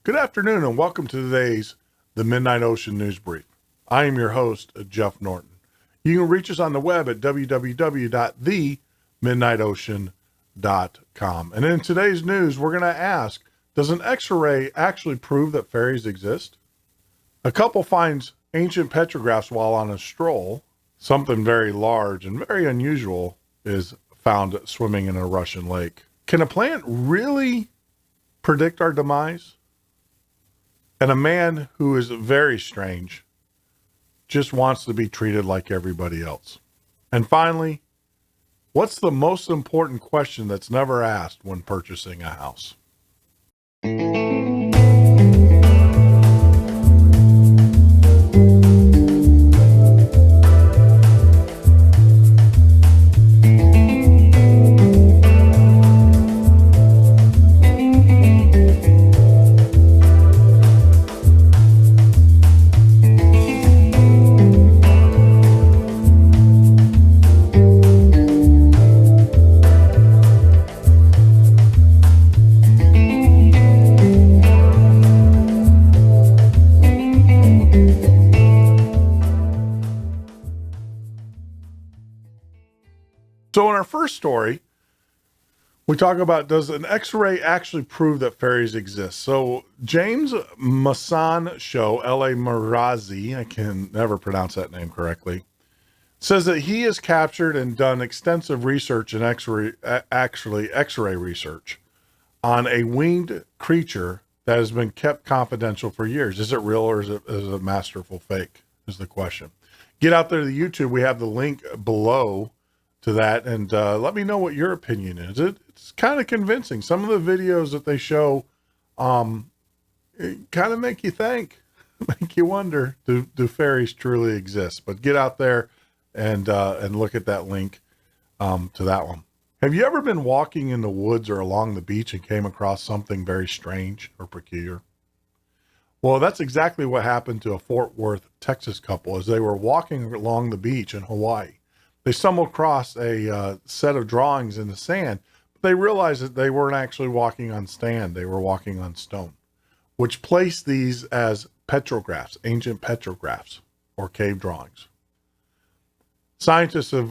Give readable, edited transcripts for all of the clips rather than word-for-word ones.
Good afternoon and welcome to today's The Midnight Ocean News Brief. I am your host, Jeff Norton. You can reach us on the web at www.themidnightocean.com. And in today's news, we're going to ask, does an X-ray actually prove that fairies exist? A couple finds ancient petroglyphs while on a stroll. Something very large and very unusual is found swimming in a Russian lake. Can a plant really predict our demise? And a man who is very strange just wants to be treated like everybody else. And finally, what's the most important question that's never asked when purchasing a house? So in our first story, we talk about, does an X-ray actually prove that fairies exist? So Jaime Maussan show, L.A. Marazzi, I can never pronounce that name correctly, says that he has captured and done extensive research in X-ray research on a winged creature that has been kept confidential for years. Is it real or is it a masterful fake is the question. Get out there to YouTube. We have the link below to that, and let me know what your opinion is. It's kind of convincing. Some of the videos that they show it kind of make you think, make you wonder, do fairies truly exist? But get out there and look at that link to that one. Have you ever been walking in the woods or along the beach and came across something very strange or peculiar? Well, that's exactly what happened to a Fort Worth, Texas couple as they were walking along the beach in Hawaii. They stumbled across a set of drawings in the sand, but they realized that they weren't actually walking on sand. They were walking on stone, which placed these as petroglyphs, ancient petroglyphs, or cave drawings. Scientists have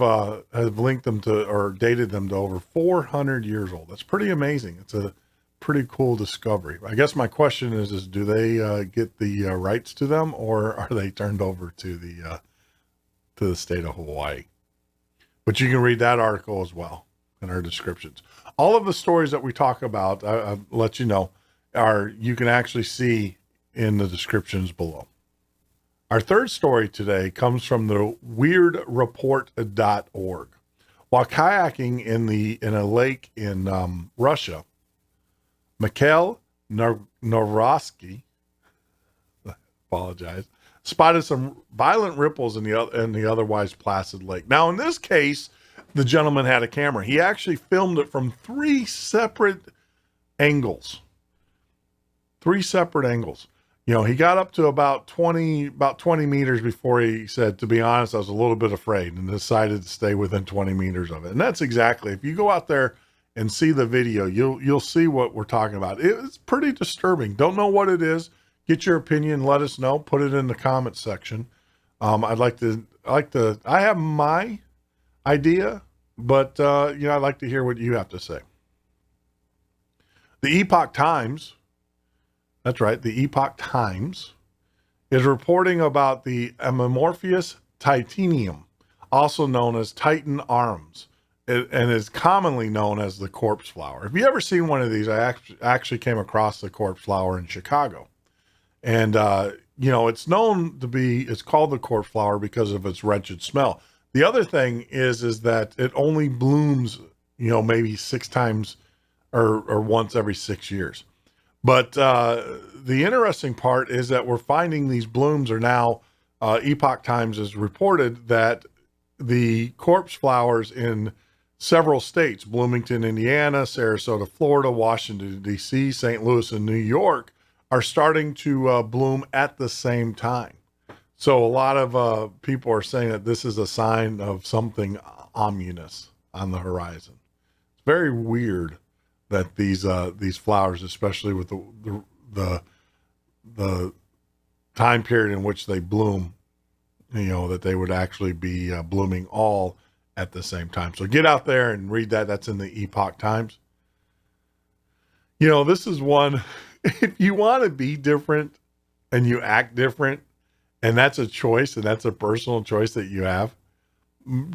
linked them to, or dated them to, over 400 years old. That's pretty amazing. It's a pretty cool discovery. I guess my question is do they get the rights to them, or are they turned over to the state of Hawaii? But you can read that article as well in our descriptions. All of the stories that we talk about, I'll let you know, you can actually see in the descriptions below. Our third story today comes from the weirdreport.org. While kayaking in a lake in Russia, Mikhail Nenarokov, apologize, spotted some violent ripples in the otherwise placid lake. Now, in this case, the gentleman had a camera. He actually filmed it from three separate angles. You know, he got up to about 20 meters before he said, to be honest, I was a little bit afraid, and decided to stay within 20 meters of it. And that's exactly, if you go out there and see the video, you'll see what we're talking about. It's pretty disturbing. Don't know what it is. Get your opinion. Let us know. Put it in the comment section. I have my idea, but I'd like to hear what you have to say. The Epoch Times, that's right, the Epoch Times is reporting about the amorphous titanium, also known as Titan arms, and is commonly known as the corpse flower. If you ever seen one of these, I actually came across the corpse flower in Chicago. And, it's known to be, it's called the corpse flower because of its wretched smell. The other thing is that it only blooms, maybe 6 times or once every 6 years. But the interesting part is that we're finding these blooms are now, Epoch Times has reported that the corpse flowers in several states, Bloomington, Indiana, Sarasota, Florida, Washington, D.C., St. Louis, and New York, are starting to bloom at the same time. So a lot of people are saying that this is a sign of something ominous on the horizon. It's very weird that these flowers, especially with the time period in which they bloom, that they would actually be blooming all at the same time. So get out there and read that. That's in the Epoch Times. This is one, if you want to be different and you act different, and that's a choice and that's a personal choice that you have,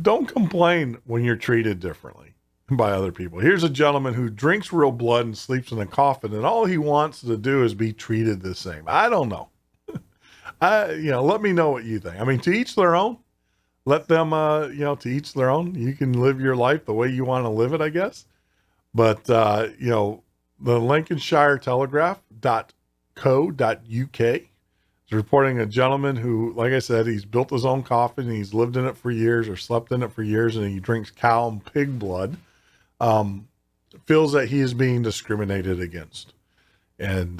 don't complain when you're treated differently by other people. Here's a gentleman who drinks real blood and sleeps in a coffin, and all he wants to do is be treated the same. I don't know. Let me know what you think. I mean, to each their own. Let them, to each their own. You can live your life the way you want to live it, I guess. But, the Lincolnshire Telegraph.co.uk is reporting a gentleman who, like I said, he's built his own coffin. And he's lived in it for years or slept in it for years, and he drinks cow and pig blood. Feels that he is being discriminated against. And,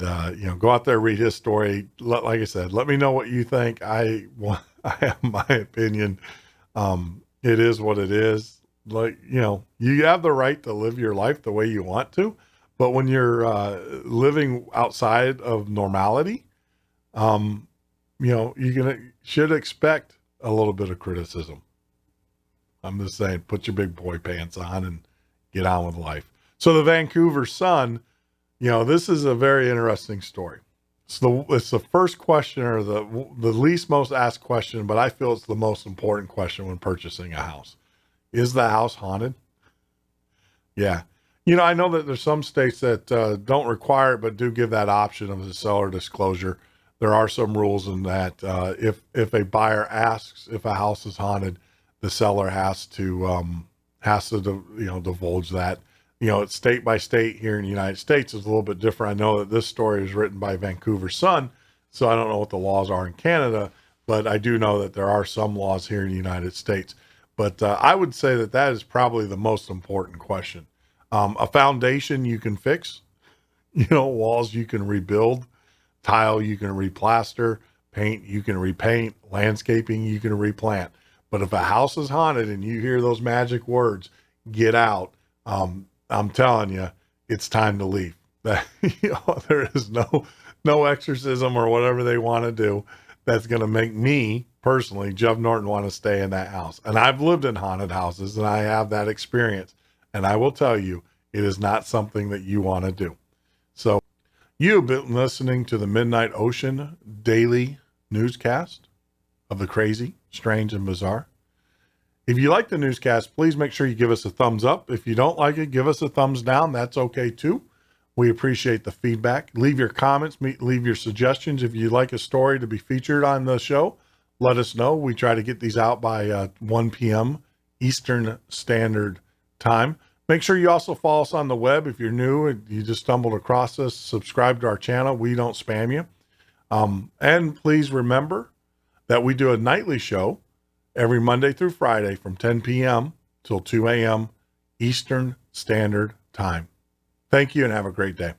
go out there, read his story. Like I said, let me know what you think. I have my opinion. It is what it is. Like, you have the right to live your life the way you want to, but when you're living outside of normality, you should expect a little bit of criticism. I'm just saying, put your big boy pants on and get on with life. So the Vancouver Sun, this is a very interesting story. It's the first question, or the least most asked question, but I feel it's the most important question when purchasing a house. Is the house haunted? Yeah. I know that there's some states that don't require it, but do give that option of the seller disclosure. There are some rules in that if a buyer asks if a house is haunted, the seller has to divulge that. It's state by state. Here in the United States is a little bit different. I know that this story is written by Vancouver Sun, so I don't know what the laws are in Canada, but I do know that there are some laws here in the United States. But I would say that is probably the most important question. A foundation you can fix, walls you can rebuild, tile you can replaster, paint you can repaint, landscaping you can replant. But if a house is haunted and you hear those magic words, get out, I'm telling you, it's time to leave. There is no exorcism or whatever they want to do that's going to make me personally, Jeff Norton, want to stay in that house. And I've lived in haunted houses and I have that experience. And I will tell you, it is not something that you want to do. So you've been listening to the Midnight Ocean daily newscast of the crazy, strange, and bizarre. If you like the newscast, please make sure you give us a thumbs up. If you don't like it, give us a thumbs down. That's okay too. We appreciate the feedback. Leave your comments, leave your suggestions. If you'd like a story to be featured on the show, let us know. We try to get these out by 1 p.m. Eastern Standard Time. Make sure you also follow us on the web. If you're new and you just stumbled across us, subscribe to our channel. We don't spam you. And please remember that we do a nightly show every Monday through Friday from 10 p.m. till 2 a.m. Eastern Standard Time. Thank you and have a great day.